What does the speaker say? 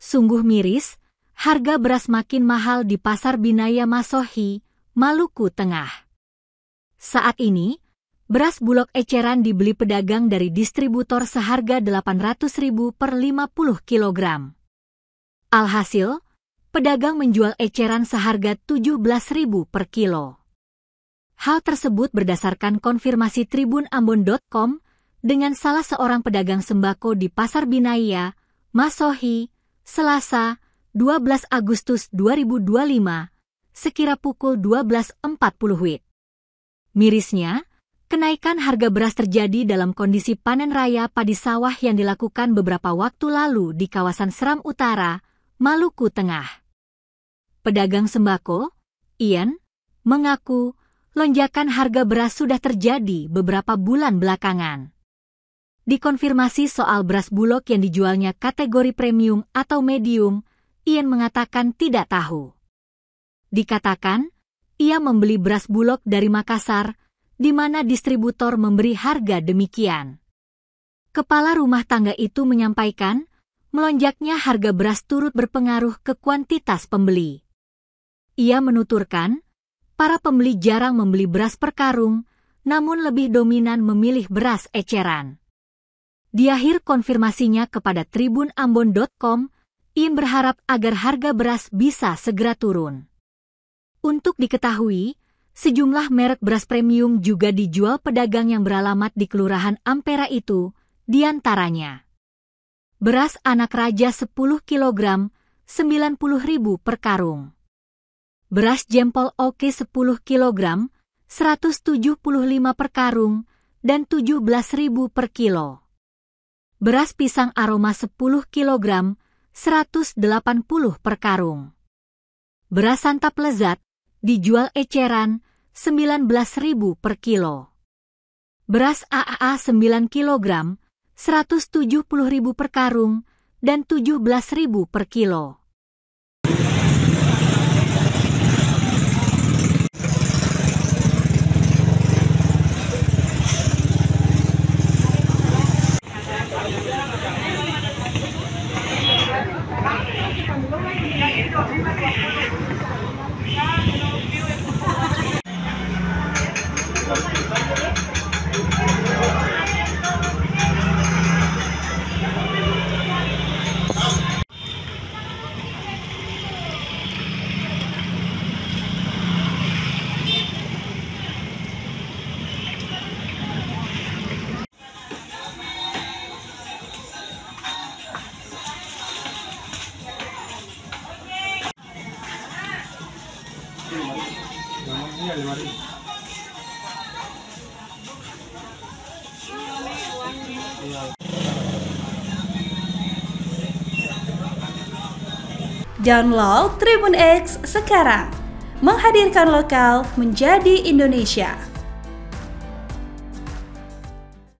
Sungguh miris, harga beras makin mahal di Pasar Binaya Masohi, Maluku Tengah. Saat ini, beras bulog eceran dibeli pedagang dari distributor seharga Rp800.000 per 50 kg. Alhasil, pedagang menjual eceran seharga Rp17.000 per kilo. Hal tersebut berdasarkan konfirmasi tribunambon.com dengan salah seorang pedagang sembako di Pasar Binaya, Masohi, Selasa, 12 Agustus 2025, sekira pukul 12.40 WIB. Mirisnya, kenaikan harga beras terjadi dalam kondisi panen raya padi sawah yang dilakukan beberapa waktu lalu di kawasan Seram Utara, Maluku Tengah. Pedagang sembako, Ian, mengaku lonjakan harga beras sudah terjadi beberapa bulan belakangan. Dikonfirmasi soal beras bulog yang dijualnya kategori premium atau medium, Ian mengatakan tidak tahu. Dikatakan, ia membeli beras bulog dari Makassar, di mana distributor memberi harga demikian. Kepala rumah tangga itu menyampaikan, melonjaknya harga beras turut berpengaruh ke kuantitas pembeli. Ia menuturkan, para pembeli jarang membeli beras per karung, namun lebih dominan memilih beras eceran. Di akhir konfirmasinya kepada tribunambon.com, Ian berharap agar harga beras bisa segera turun. Untuk diketahui, sejumlah merek beras premium juga dijual pedagang yang beralamat di Kelurahan Ampera itu, diantaranya beras anak raja 10 kg, Rp90.000 per karung. Beras jempol oke 10 kg, Rp175 per karung, dan Rp17.000 per kilo. Beras pisang aroma 10 kg, Rp180 per karung. Beras santap lezat, dijual eceran, Rp19.000 per kilo. Beras AAA 9 kg, Rp170.000 per karung, dan Rp17.000 per kilo. Download Tribun X sekarang, menghadirkan lokal menjadi Indonesia.